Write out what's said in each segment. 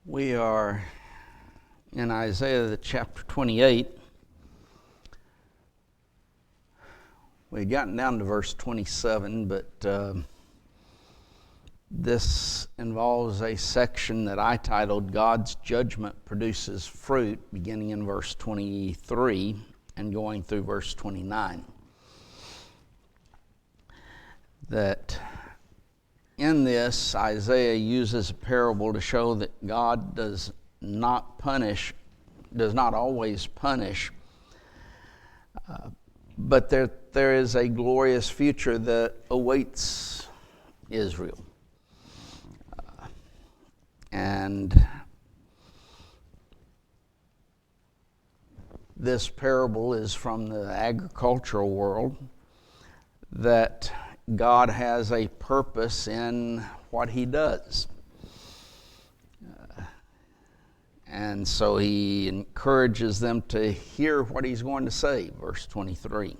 We are in Isaiah the chapter 28. We've gotten down to verse 27, but this involves a section that I titled God's Judgment Produces Fruit, beginning in verse 23 and going through verse 29. That in this, Isaiah uses a parable to show that God does not always punish, but there is a glorious future that awaits Israel. And this parable is from the agricultural world, that God has a purpose in what he does. And so he encourages them to hear what he's going to say, verse 23.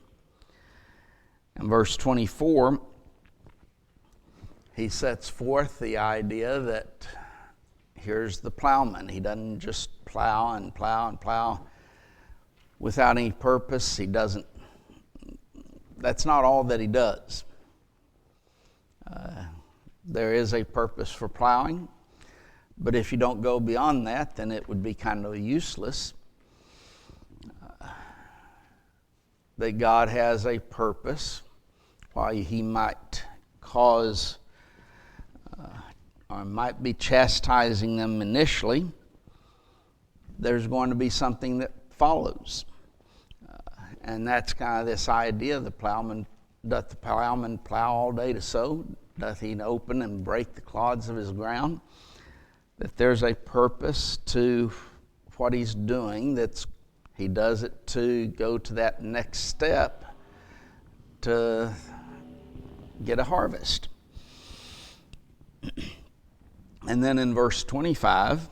And verse 24, he sets forth the idea that here's the plowman. He doesn't just plow and plow and plow without any purpose. That's not all that he does. There is a purpose for plowing, but if you don't go beyond that, then it would be kind of useless. That God has a purpose. While he might cause or might be chastising them initially, there's going to be something that follows. And that's kind of this idea, doth the plowman plow all day to sow? Doth he open and break the clods of his ground? That there's a purpose to what he's doing, he does it to go to that next step to get a harvest. And then in verse 25,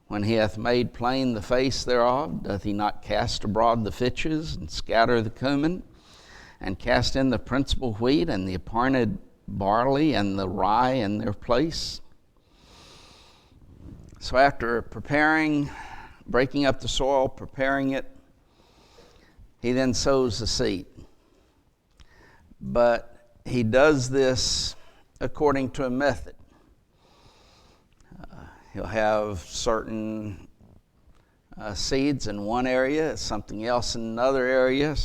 when he hath made plain the face thereof, doth he not cast abroad the fitches and scatter the cumin, and cast in the principal wheat and the appointed barley and the rye in their place? So after breaking up the soil, preparing it, he then sows the seed. But he does this according to a method. He'll have certain seeds in one area, something else in another area,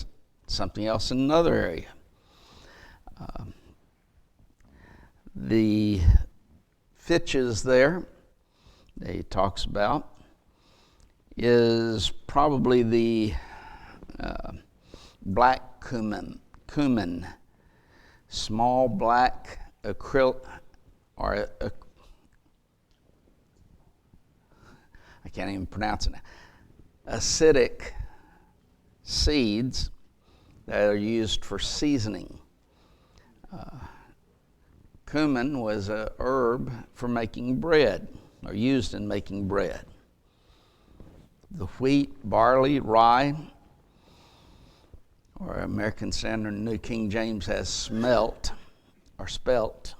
something else in another area. The fitches there that he talks about is probably the black cumin, small black acrylic, or I can't even pronounce it now, acidic seeds that are used for seasoning. Cumin was a herb for making bread, or used in making bread. The wheat, barley, rye, or American Standard New King James has smelt or spelt.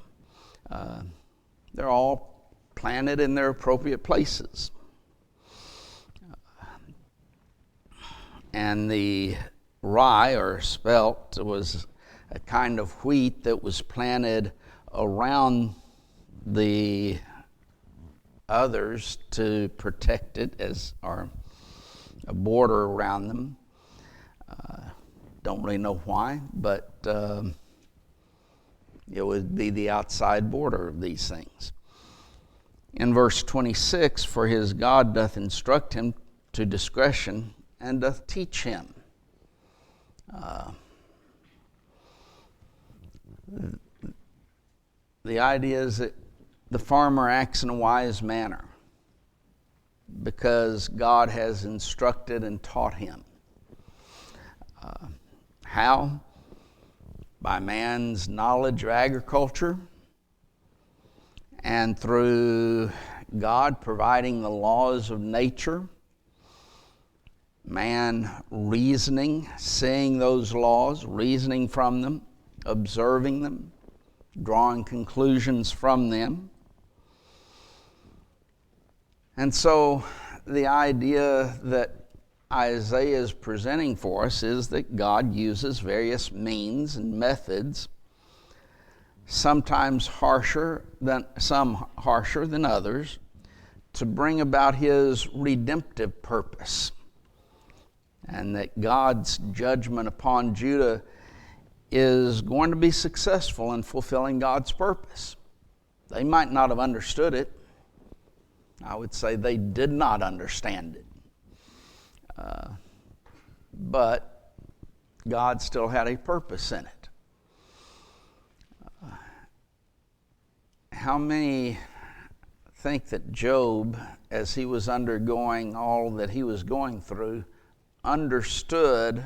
They're all planted in their appropriate places. And the rye or spelt was a kind of wheat that was planted around the others to protect it or a border around them. Don't really know why, but it would be the outside border of these things. In verse 26, for his God doth instruct him to discretion and doth teach him. The idea is that the farmer acts in a wise manner because God has instructed and taught him. How? By man's knowledge of agriculture and through God providing the laws of nature, man reasoning, seeing those laws, reasoning from them, observing them, drawing conclusions from them, And so the idea that Isaiah is presenting for us is that God uses various means and methods, sometimes harsher than others, to bring about his redemptive purpose. And that God's judgment upon Judah is going to be successful in fulfilling God's purpose. They might not have understood it. I would say they did not understand it. But God still had a purpose in it. How many think that Job, as he was undergoing all that he was going through, understood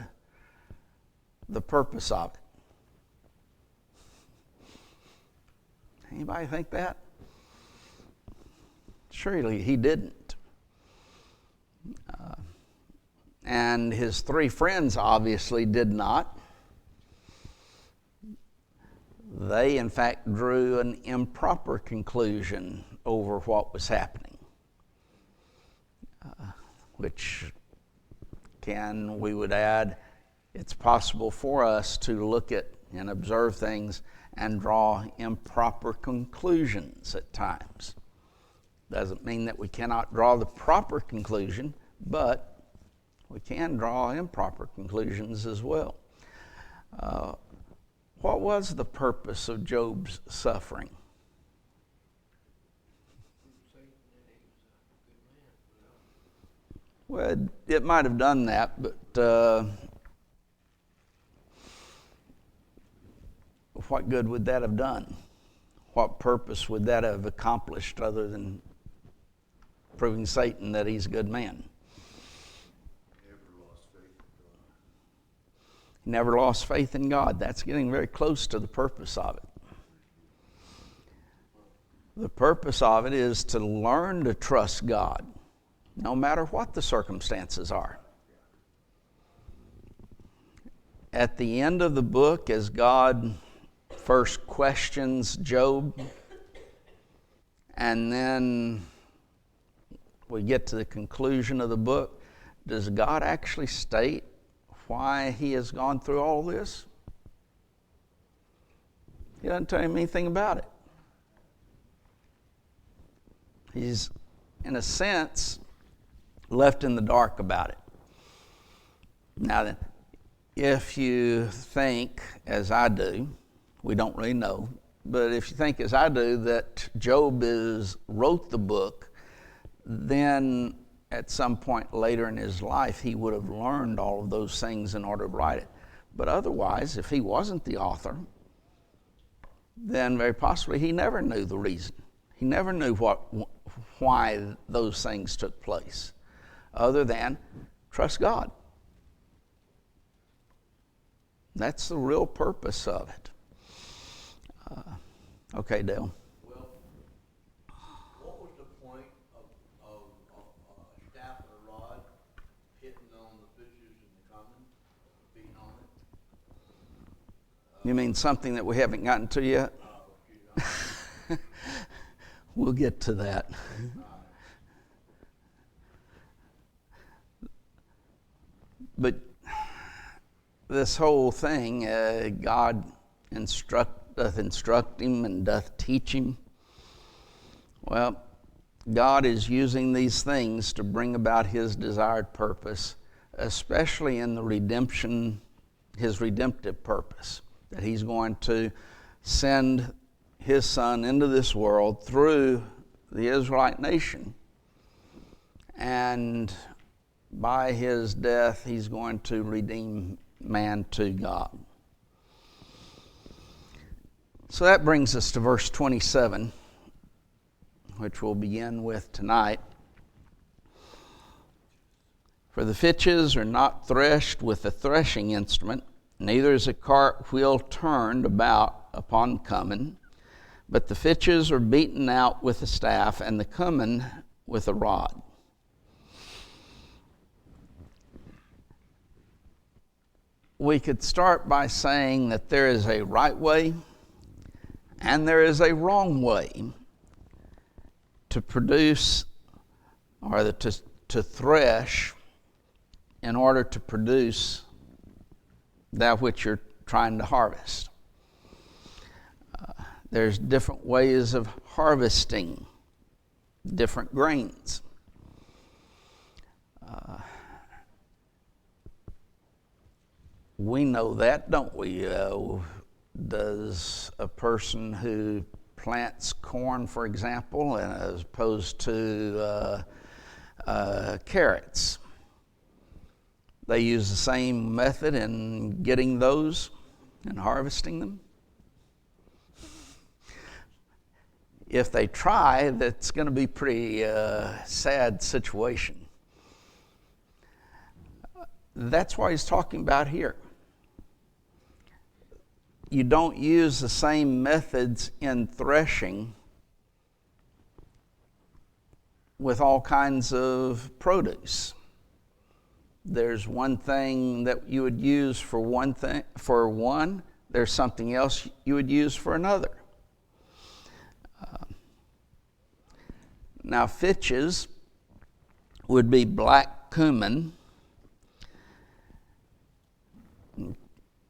the purpose of it? Anybody think that? Surely he didn't. And his three friends obviously did not. They, in fact, drew an improper conclusion over what was happening, which we would add, it's possible for us to look at and observe things and draw improper conclusions at times. Doesn't mean that we cannot draw the proper conclusion, but we can draw improper conclusions as well. What was the purpose of Job's suffering? Well, it might have done that, but what good would that have done? What purpose would that have accomplished other than proving Satan that he's a good man? Never lost faith in God. That's getting very close to the purpose of it. The purpose of it is to learn to trust God, no matter what the circumstances are. At the end of the book, as God first questions Job, and then we get to the conclusion of the book, does God actually state why he has gone through all this? He doesn't tell him anything about it. He's, in a sense, left in the dark about it. Now then, if you think, as I do, we don't really know, but if you think, as I do, that Job wrote the book, then at some point later in his life, he would have learned all of those things in order to write it. But otherwise, if he wasn't the author, then very possibly he never knew the reason. He never knew why those things took place, other than trust God. That's the real purpose of it. Okay, Dale. Well, what was the point of a staff and a rod hitting on the fishes and the common, beating on it? You mean something that we haven't gotten to yet? We'll get to that. But this whole thing, God doth instruct him and doth teach him. Well, God is using these things to bring about his desired purpose, especially in the redemption, his redemptive purpose, that he's going to send his son into this world through the Israelite nation. And by his death, he's going to redeem man to God. So that brings us to verse 27, which we'll begin with tonight. For the fitches are not threshed with a threshing instrument, neither is a cart wheel turned about upon cummin, but the fitches are beaten out with a staff, and the cummin with a rod. We could start by saying that there is a right way and there is a wrong way to produce or to thresh in order to produce that which you're trying to harvest. There's different ways of harvesting different grains. We know that, don't we? Does a person who plants corn, for example, as opposed to carrots, they use the same method in getting those and harvesting them? If they try, that's going to be a pretty sad situation. That's what he's talking about here. You don't use the same methods in threshing with all kinds of produce. There's one thing that you would use for one, there's something else you would use for another. Now, fitches would be black cumin.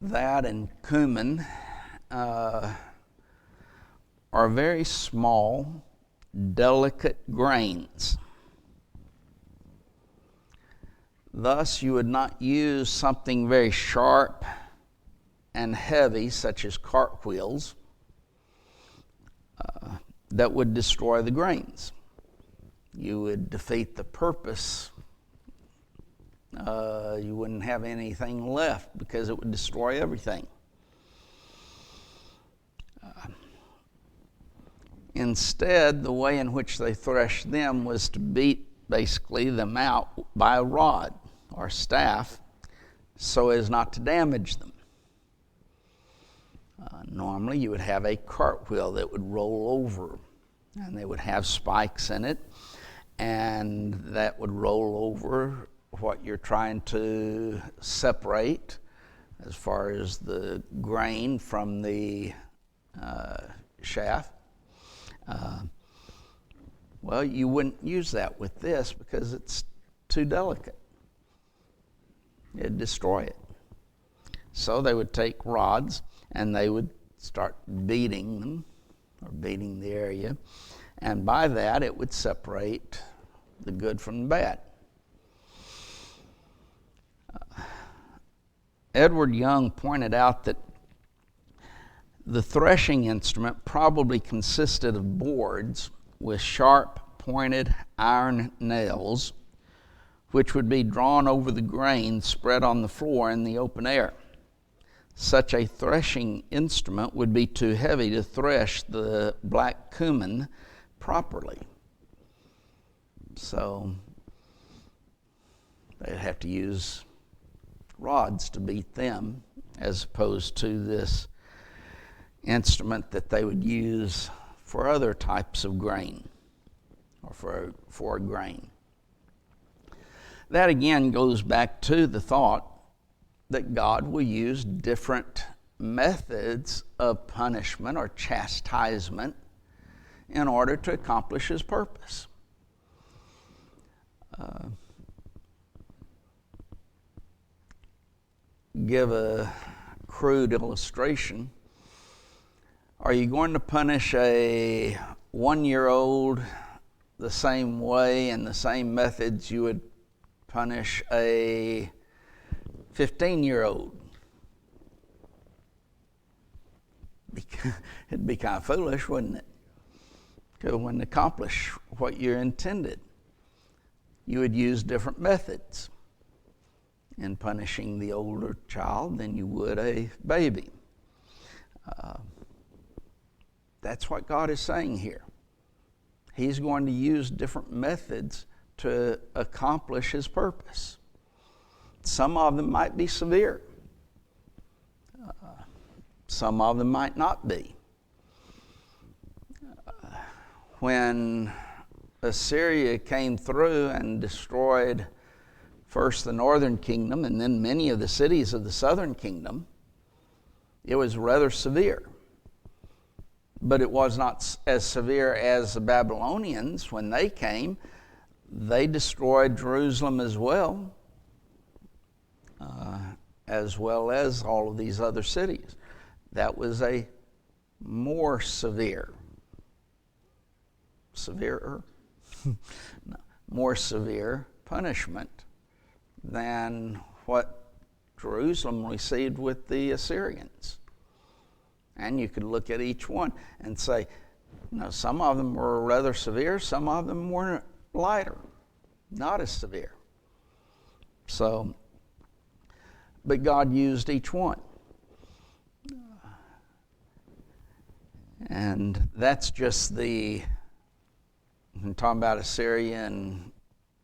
That and cumin are very small, delicate grains. Thus, you would not use something very sharp and heavy, such as cartwheels, that would destroy the grains. You would defeat the purpose. You wouldn't have anything left because it would destroy everything. Instead, the way in which they threshed them was to beat basically them out by a rod or staff so as not to damage them. Normally, you would have a cartwheel that would roll over, and they would have spikes in it, and that would roll over what you're trying to separate as far as the grain from the shaft. Well, you wouldn't use that with this because it's too delicate. It'd destroy it. So they would take rods and they would start beating them, or beating the area, and by that it would separate the good from the bad. Edward Young pointed out that the threshing instrument probably consisted of boards with sharp pointed iron nails, which would be drawn over the grain spread on the floor in the open air. Such a threshing instrument would be too heavy to thresh the black cumin properly. So they'd have to use rods to beat them, as opposed to this instrument that they would use for other types of grain, or for grain. That again goes back to the thought that God will use different methods of punishment or chastisement in order to accomplish his purpose. Give a crude illustration. Are you going to punish a 1-year-old the same way and the same methods you would punish a 15-year-old? It'd be kind of foolish, wouldn't it? Because it wouldn't accomplish what you intended. You would use different methods in punishing the older child than you would a baby. That's what God is saying here. He's going to use different methods to accomplish his purpose. Some of them might be severe. Some of them might not be. When Assyria came through and destroyed first the northern kingdom and then many of the cities of the southern kingdom, it was rather severe. But it was not as severe as the Babylonians when they came. they destroyed Jerusalem as well as all of these other cities. That was a more severer, more severe punishment than what Jerusalem received with the Assyrians. And you could look at each one and say, some of them were rather severe, some of them were lighter, not as severe. So, but God used each one. And that's just I'm talking about Assyria and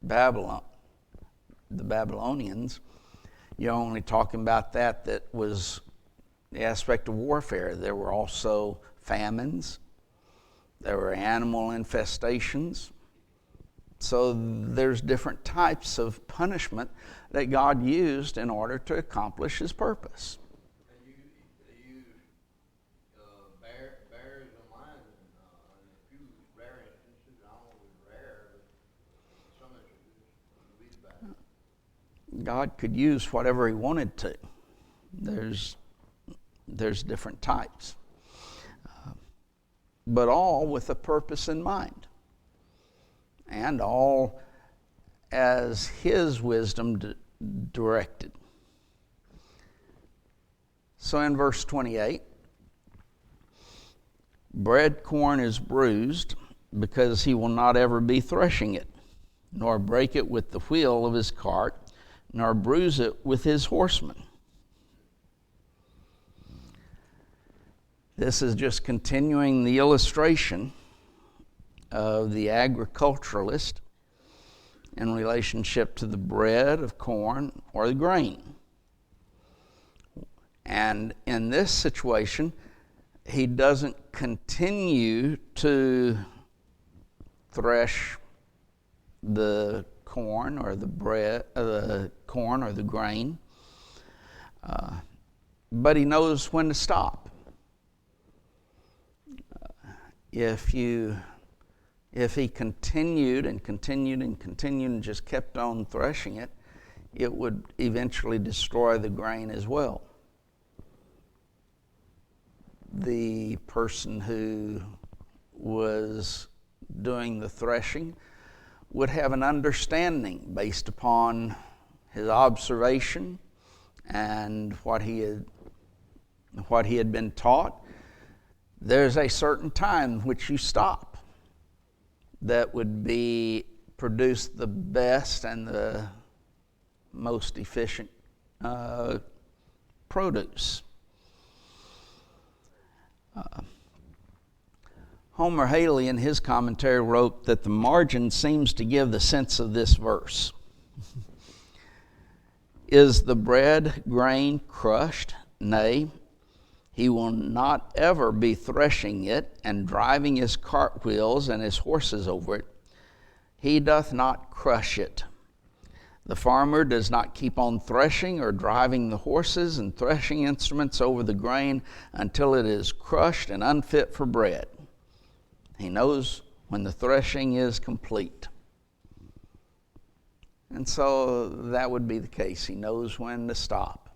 Babylon, the Babylonians. You're only talking about that was the aspect of warfare. There were also famines. There were animal infestations. So there's different types of punishment that God used in order to accomplish His purpose. They use bears and lions in a few rare instances. I don't know if it's rare, but some instances you read about it. God could use whatever He wanted to. There's different types. But all with a purpose in mind. And all as His wisdom directed. So in verse 28, bread corn is bruised because he will not ever be threshing it, nor break it with the wheel of his cart, nor bruise it with his horsemen. This is just continuing the illustration of the agriculturalist in relationship to the bread of corn or the grain. And in this situation, he doesn't continue to thresh the corn or the bread, the corn or the grain, but he knows when to stop. If he continued and just kept on threshing it, it would eventually destroy the grain as well. The person who was doing the threshing would have an understanding based upon his observation and what he had been taught. There's a certain time which you stop that would produce the best and the most efficient produce. Homer Haley in his commentary wrote that the margin seems to give the sense of this verse. Is the bread grain crushed? Nay, he will not ever be threshing it and driving his cartwheels and his horses over it. He doth not crush it. The farmer does not keep on threshing or driving the horses and threshing instruments over the grain until it is crushed and unfit for bread. He knows when the threshing is complete. And so that would be the case. He knows when to stop.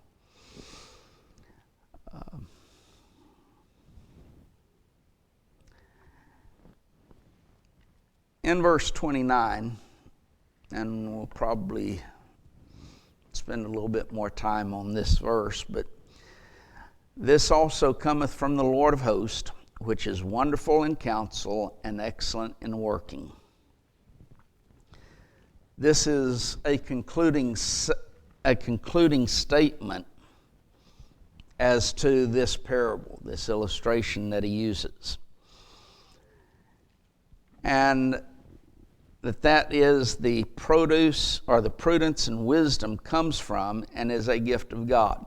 In verse 29, and we'll probably spend a little bit more time on this verse, but this also cometh from the Lord of hosts, which is wonderful in counsel and excellent in working. This is a concluding statement as to this parable, this illustration that he uses. And that is the produce or the prudence and wisdom comes from and is a gift of God.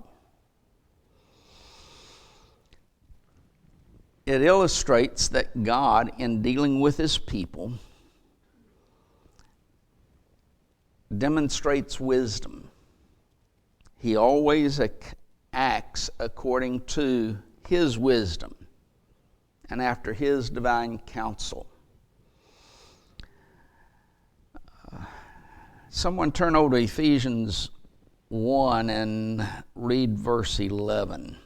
It illustrates that God, in dealing with his people, demonstrates wisdom. He always acts according to his wisdom and after his divine counsel. Someone turn over to Ephesians 1 and read verse 11.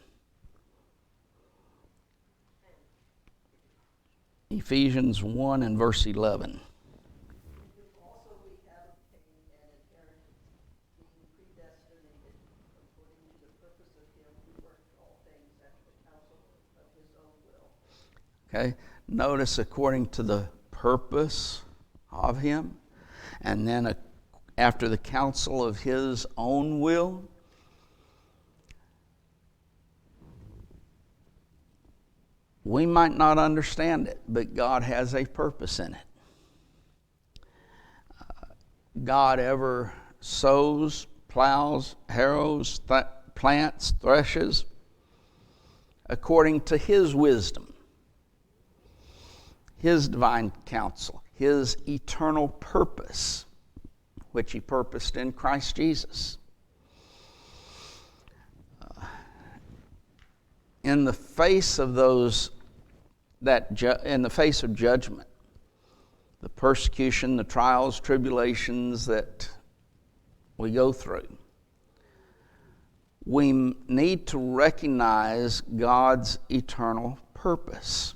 Ephesians 1 and verse 11. Also we have obtained an inheritance, being predestinated according to the purpose of him who worked all things after the counsel of his own will. Okay, notice according to the purpose of him, and then after the counsel of his own will. We might not understand it, but God has a purpose in it. God ever sows, plows, harrows, plants, threshes according to his wisdom, his divine counsel, his eternal purpose, which he purposed in Christ Jesus. In the face of in the face of judgment, the persecution, the trials, tribulations that we go through, we need to recognize God's eternal purpose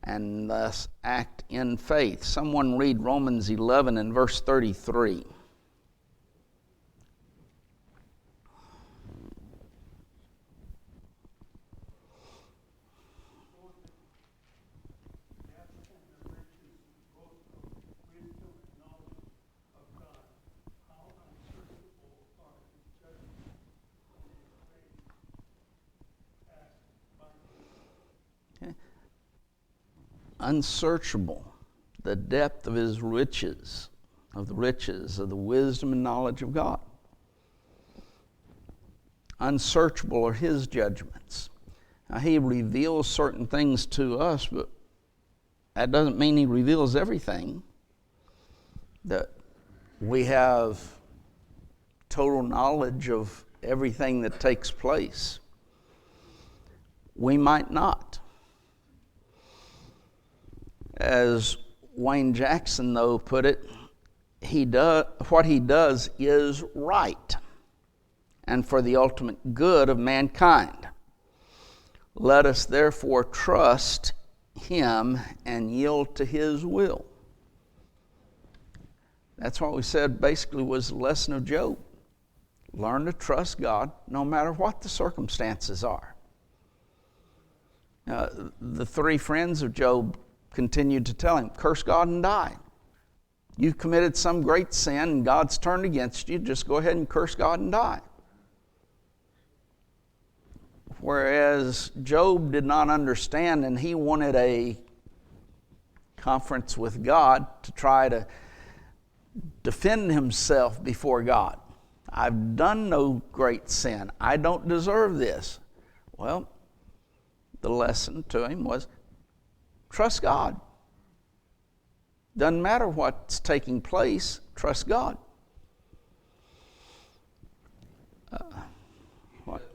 and thus act in faith. Someone read Romans 11 and verse 33. Unsearchable, the depth of his riches, of the wisdom and knowledge of God. Unsearchable are his judgments. Now, he reveals certain things to us, but that doesn't mean he reveals everything. That we have total knowledge of everything that takes place. We might not. As Wayne Jackson, though, put it, what he does is right and for the ultimate good of mankind. Let us therefore trust him and yield to his will. That's what we said basically was the lesson of Job. Learn to trust God no matter what the circumstances are. The three friends of Job continued to tell him, curse God and die. You've committed some great sin and God's turned against you. Just go ahead and curse God and die. Whereas Job did not understand, and he wanted a conference with God to try to defend himself before God. I've done no great sin. I don't deserve this. Well, the lesson to him was, trust God. Doesn't matter what's taking place, trust God. What?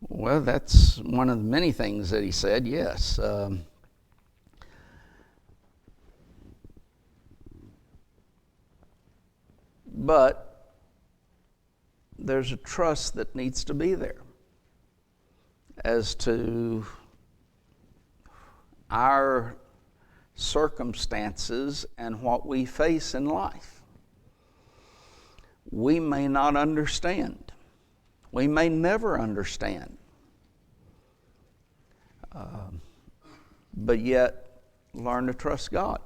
Well, that's one of the many things that he said, yes. But there's a trust that needs to be there as to our circumstances and what we face in life. We may not understand. We may never understand. But yet, learn to trust God.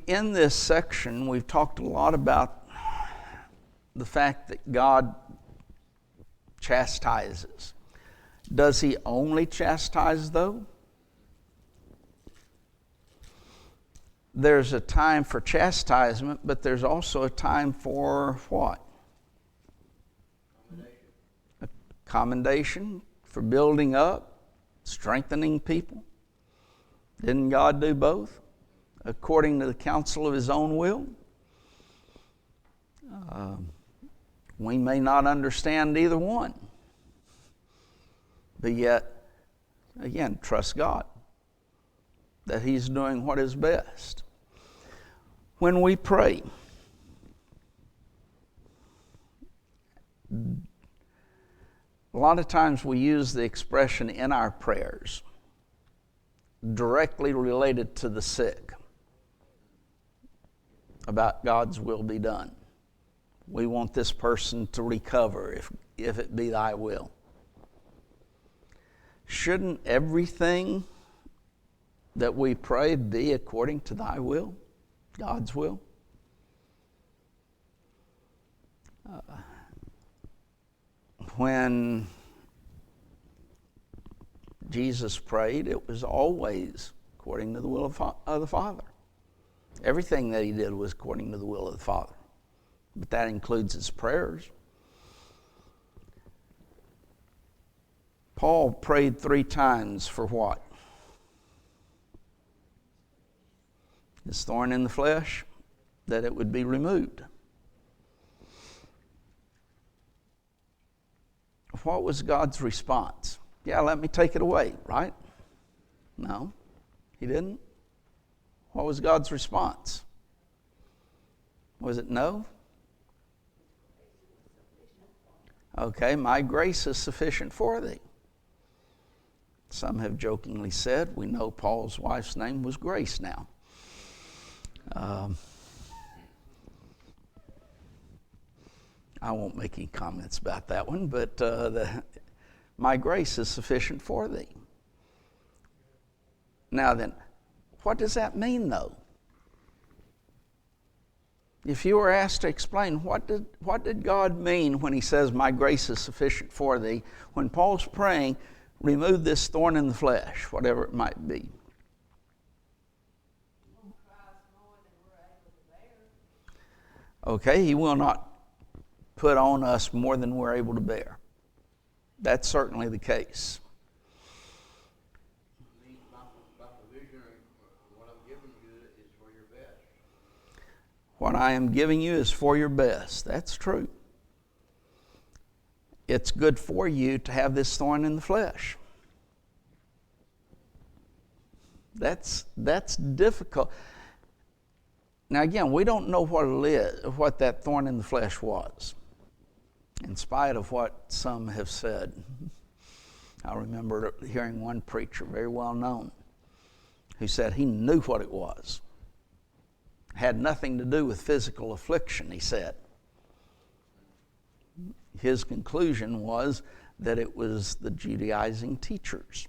In this section, we've talked a lot about the fact that God chastises. Does he only chastise, though? There's a time for chastisement, but there's also a time for what? Commendation, for building up, strengthening people. Didn't God do both? According to the counsel of his own will. We may not understand either one, but yet Again, trust God that He's doing what is best. When we pray, a lot of times we use the expression in our prayers directly related to the sick about God's will be done. We want this person to recover if it be thy will. Shouldn't everything that we pray be according to thy will, God's will? When Jesus prayed, it was always according to the will of the Father. Everything that He did was according to the will of the Father. But that includes His prayers. Paul prayed 3 times for what? His thorn in the flesh, that it would be removed. What was God's response? Yeah, let me take it away, right? No, He didn't. What was God's response? Was it no? Okay, my grace is sufficient for thee. Some have jokingly said, we know Paul's wife's name was Grace now. I won't make any comments about that one, but my grace is sufficient for thee. Now then, what does that mean though? If you were asked to explain, what did God mean when He says, my grace is sufficient for thee, when Paul's praying, remove this thorn in the flesh, whatever it might be? Okay, He will not put on us more than we're able to bear. That's certainly the case. What I am giving you is for your best. That's true. It's good for you to have this thorn in the flesh. That's difficult. Now again, we don't know what that thorn in the flesh was, in spite of what some have said. I remember hearing one preacher, very well known, who said he knew what it was. Had nothing to do with physical affliction, he said. His conclusion was that it was the Judaizing teachers.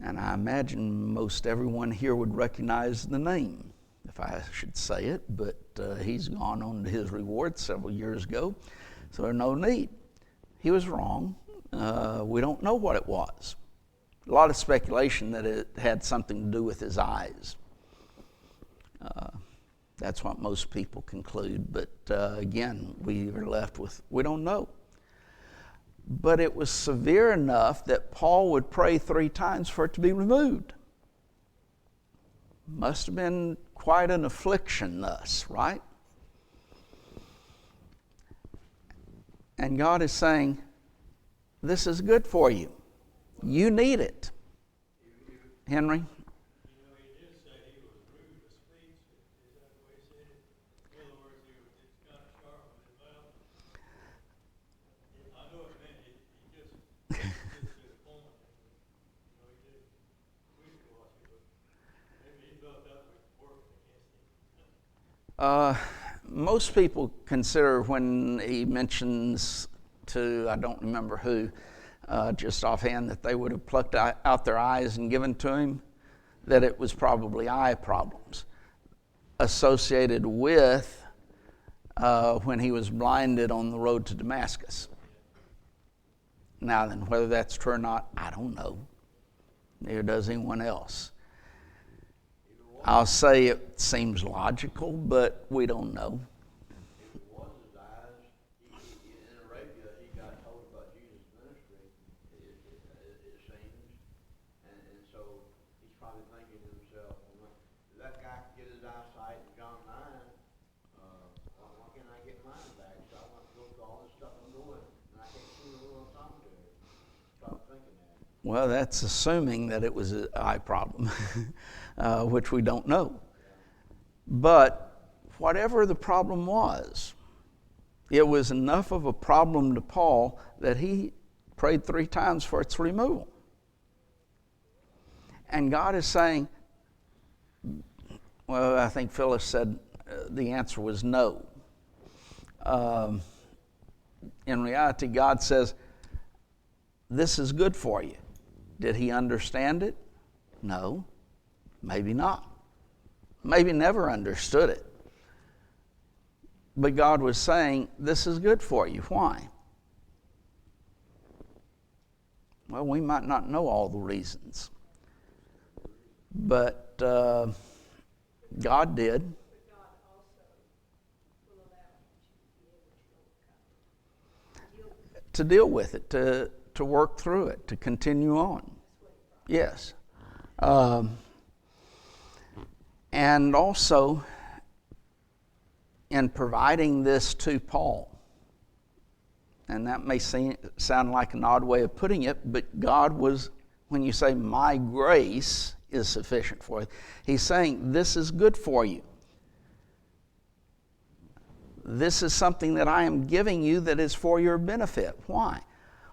And I imagine most everyone here would recognize the name, if I should say it, but he's gone on to his reward several years ago, so there's no need. He was wrong. We don't know what it was. A lot of speculation that it had something to do with his eyes. That's what most people conclude, but again, we are left with, we don't know. But it was severe enough that Paul would pray 3 times for it to be removed. Must have been quite an affliction thus, right? And God is saying, this is good for you. You need it. Henry? Most people consider when he mentions to, I don't remember who, just offhand, that they would have plucked out their eyes and given to him, that it was probably eye problems associated with when he was blinded on the road to Damascus. Now then, whether that's true or not, I don't know. Neither does anyone else. I'll say it seems logical, but we don't know. If it was his eyes, in Arabia, he got told about Jesus' ministry, it seems. And so he's probably thinking to himself, well, if that guy can get his eyesight in John 9, why can't I get mine back? So I want to go through all this stuff I'm doing, and I can't see what I'm talking to him. Well, that's assuming that it was an eye problem, which we don't know. But whatever the problem was, it was enough of a problem to Paul that he prayed 3 times for its removal. And God is saying, well, I think Phyllis said the answer was no. In reality, God says, this is good for you. Did he understand it? No, maybe not. Maybe never understood it. But God was saying, this is good for you. Why? Well, we might not know all the reasons. But God did. To deal with it, to work through it, to continue on. Yes. And also, in providing this to Paul, and that may sound like an odd way of putting it, but God was, when you say, my grace is sufficient for you, he's saying, this is good for you. This is something that I am giving you that is for your benefit. Why?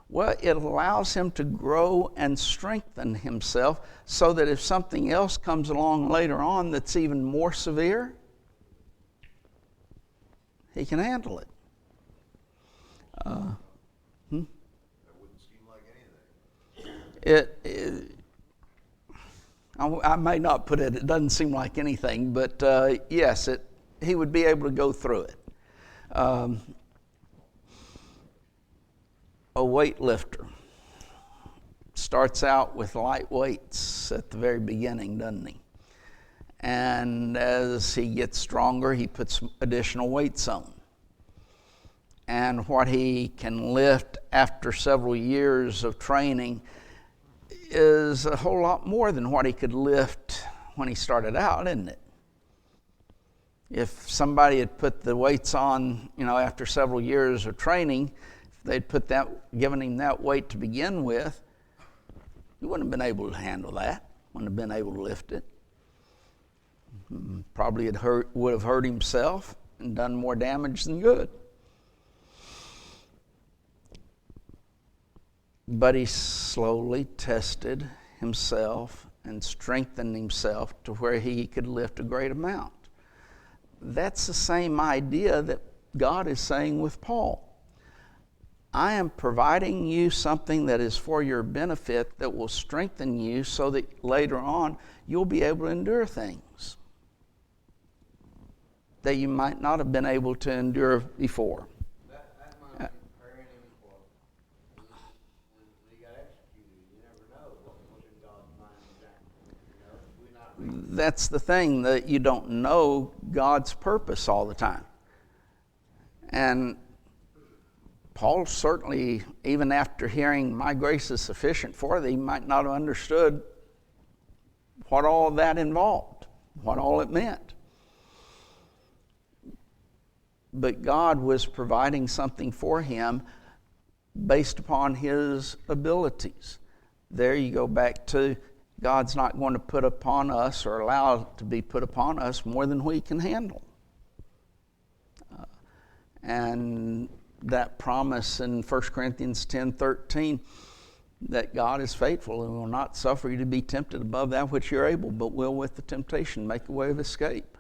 Well, it allows him to grow and strengthen himself so that if something else comes along later on that's even more severe, he can handle it. That wouldn't seem like anything. I may not put it doesn't seem like anything, but yes, he would be able to go through it. A weightlifter starts out with light weights at the very beginning, doesn't he? And as he gets stronger, he puts additional weights on. And what he can lift after several years of training is a whole lot more than what he could lift when he started out, isn't it? If somebody had put the weights on, after several years of training, if they'd given him that weight to begin with, he wouldn't have been able to handle that, wouldn't have been able to lift it. Probably would have hurt himself and done more damage than good. But he slowly tested himself and strengthened himself to where he could lift a great amount. That's the same idea that God is saying with Paul. I am providing you something that is for your benefit that will strengthen you so that later on you'll be able to endure things that you might not have been able to endure before. That might be preparing him for when he got executed. You never know what was in God's mind exactly. That's the thing, that you don't know God's purpose all the time. And Paul certainly, even after hearing my grace is sufficient for thee, might not have understood what all that involved, what all it meant. But God was providing something for him based upon his abilities. There you go back to God's not going to put upon us or allow it to be put upon us more than we can handle. And that promise in 1 Corinthians 10:13 that God is faithful and will not suffer you to be tempted above that which you're able, but will with the temptation make a way of escape.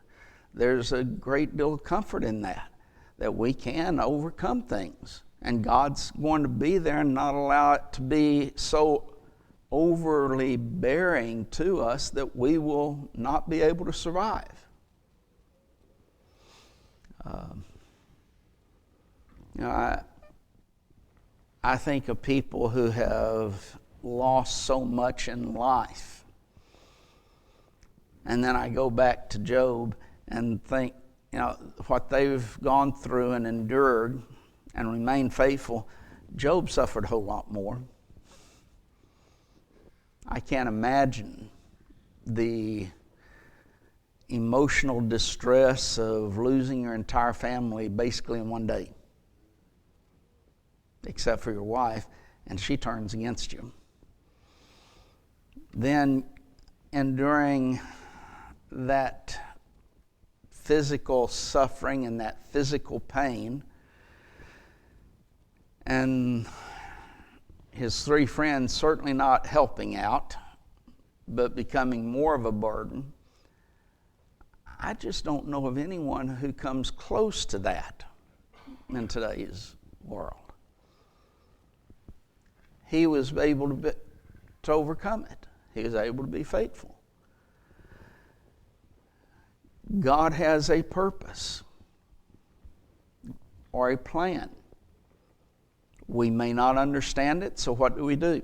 There's a great deal of comfort in that we can overcome things. And God's going to be there and not allow it to be so overly bearing to us that we will not be able to survive. I think of people who have lost so much in life. And then I go back to Job and think, what they've gone through and endured and remained faithful. Job suffered a whole lot more. I can't imagine the emotional distress of losing your entire family basically in one day, except for your wife, and she turns against you. Then enduring that physical suffering and that physical pain, and his three friends certainly not helping out, but becoming more of a burden. I just don't know of anyone who comes close to that in today's world. He was able to overcome it. He was able to be faithful. God has a purpose or a plan. We may not understand it, so what do?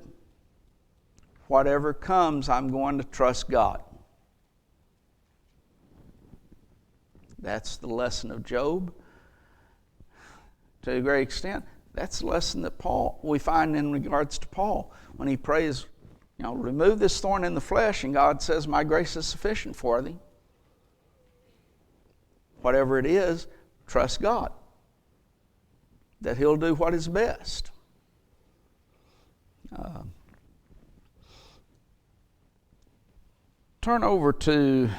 Whatever comes, I'm going to trust God. That's the lesson of Job. To a great extent, that's the lesson that we find in regards to Paul when he prays, remove this thorn in the flesh, and God says, my grace is sufficient for thee. Whatever it is, trust God that He'll do what is best. Turn over to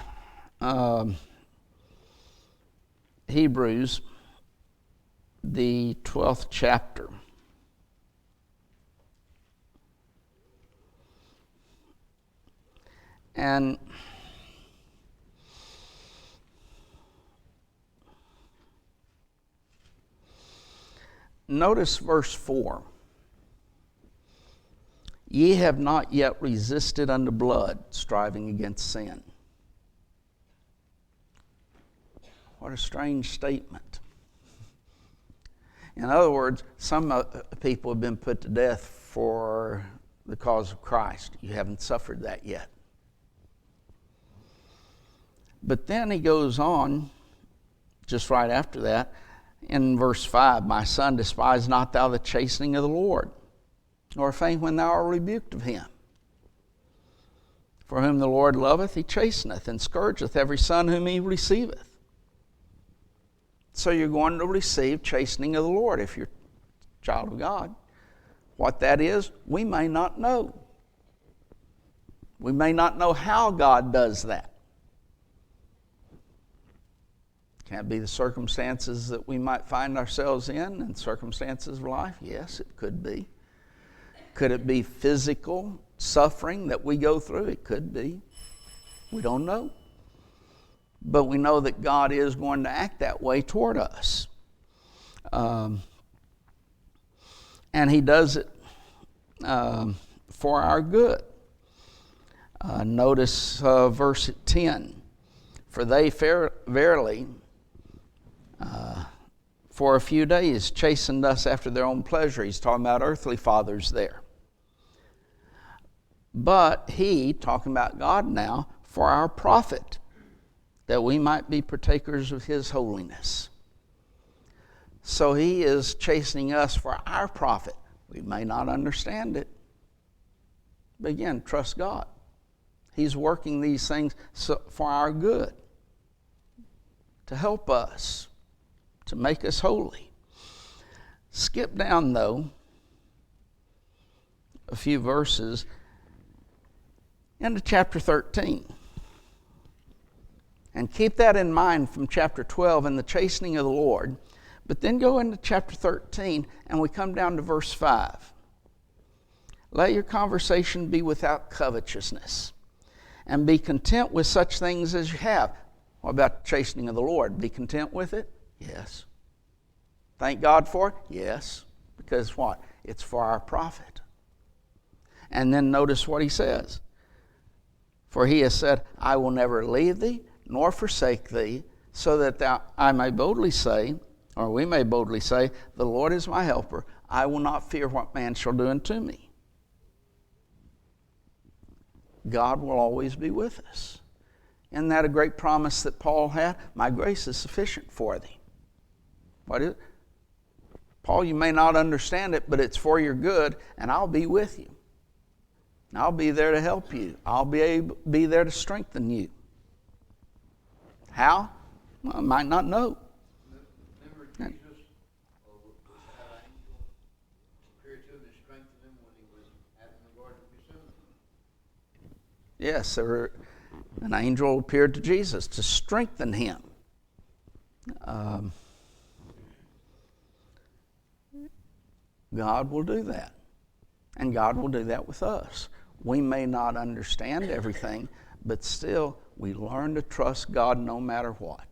Hebrews, the 12th chapter. And notice verse 4. Ye have not yet resisted unto blood, striving against sin. What a strange statement. In other words, some people have been put to death for the cause of Christ. You haven't suffered that yet. But then he goes on, just right after that, in verse 5, my son, despise not thou the chastening of the Lord, nor faint when thou art rebuked of him. For whom the Lord loveth, he chasteneth, and scourgeth every son whom he receiveth. So you're going to receive chastening of the Lord if you're a child of God. What that is, we may not know. We may not know how God does that. Can it be the circumstances that we might find ourselves in and circumstances of life? Yes, it could be. Could it be physical suffering that we go through? It could be. We don't know. But we know that God is going to act that way toward us. And He does it for our good. Notice verse 10. For they verily, for a few days, chastened us after their own pleasure. He's talking about earthly fathers there. But He, talking about God now, for our profit, that we might be partakers of His holiness. So He is chastening us for our profit. We may not understand it. But again, trust God. He's working these things for our good, to help us, to make us holy. Skip down, though, a few verses into chapter 13. And keep that in mind from chapter 12 and the chastening of the Lord. But then go into chapter 13 and we come down to verse 5. Let your conversation be without covetousness, and be content with such things as you have. What about the chastening of the Lord? Be content with it? Yes. Thank God for it? Yes. Because what? It's for our profit. And then notice what he says. For he has said, I will never leave thee, nor forsake thee, so that I may boldly say, or we may boldly say, the Lord is my helper. I will not fear what man shall do unto me. God will always be with us. Isn't that a great promise that Paul had? My grace is sufficient for thee. What is it? Paul, you may not understand it, but it's for your good, and I'll be with you. I'll be there to help you. I'll be there to strengthen you. How? Well, I might not know. Remember Jesus, that angel appeared to him and strengthened him Yes, an angel appeared to Jesus to strengthen him. God will do that. And God will do that with us. We may not understand everything, but still, we learn to trust God no matter what.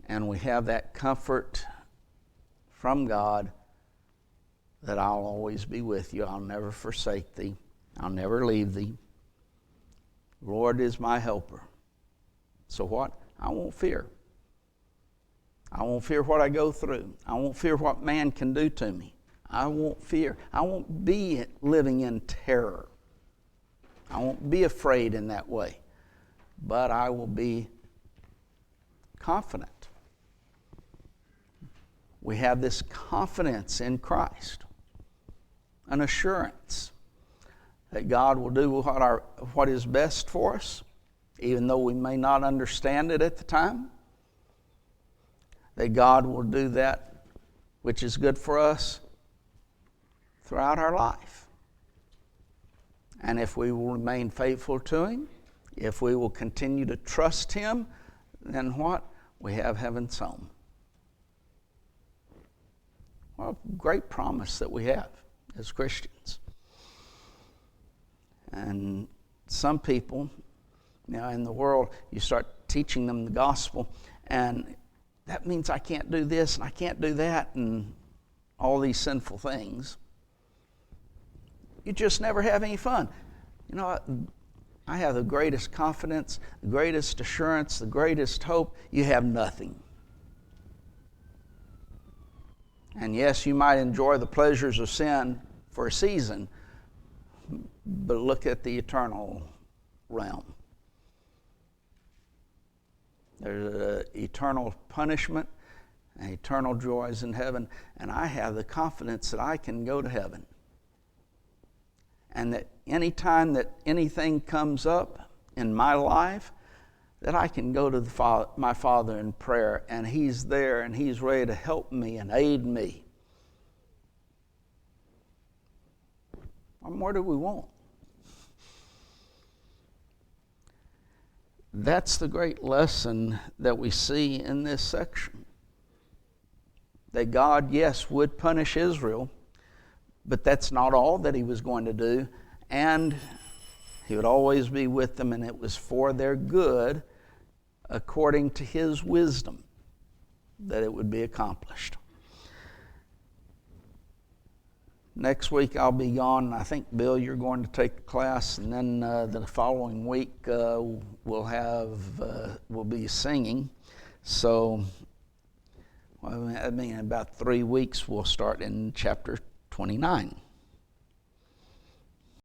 And we have that comfort from God that I'll always be with you. I'll never forsake thee. I'll never leave thee. Lord is my helper. So what? I won't fear. I won't fear what I go through. I won't fear what man can do to me. I won't fear. I won't be living in terror. I won't be afraid in that way. But I will be confident. We have this confidence in Christ, an assurance that God will do what is best for us, even though we may not understand it at the time. That God will do that which is good for us throughout our life. And if we will remain faithful to Him, if we will continue to trust Him, then what? We have heaven's home. What a great promise that we have as Christians. And some people, in the world, you start teaching them the gospel, and that means I can't do this and I can't do that and all these sinful things. You just never have any fun. I have the greatest confidence, the greatest assurance, the greatest hope. You have nothing. And yes, you might enjoy the pleasures of sin for a season, but look at the eternal realm. There's eternal punishment and eternal joys in heaven, and I have the confidence that I can go to heaven. And that any time that anything comes up in my life, that I can go to my Father in prayer, and He's there, and He's ready to help me and aid me. What more do we want? That's the great lesson that we see in this section. That God, yes, would punish Israel, but that's not all that He was going to do. And He would always be with them, and it was for their good, according to His wisdom, that it would be accomplished. Next week I'll be gone. I think, Bill, you're going to take a class, and then the following week we'll be singing. So, in about 3 weeks we'll start in chapter 29.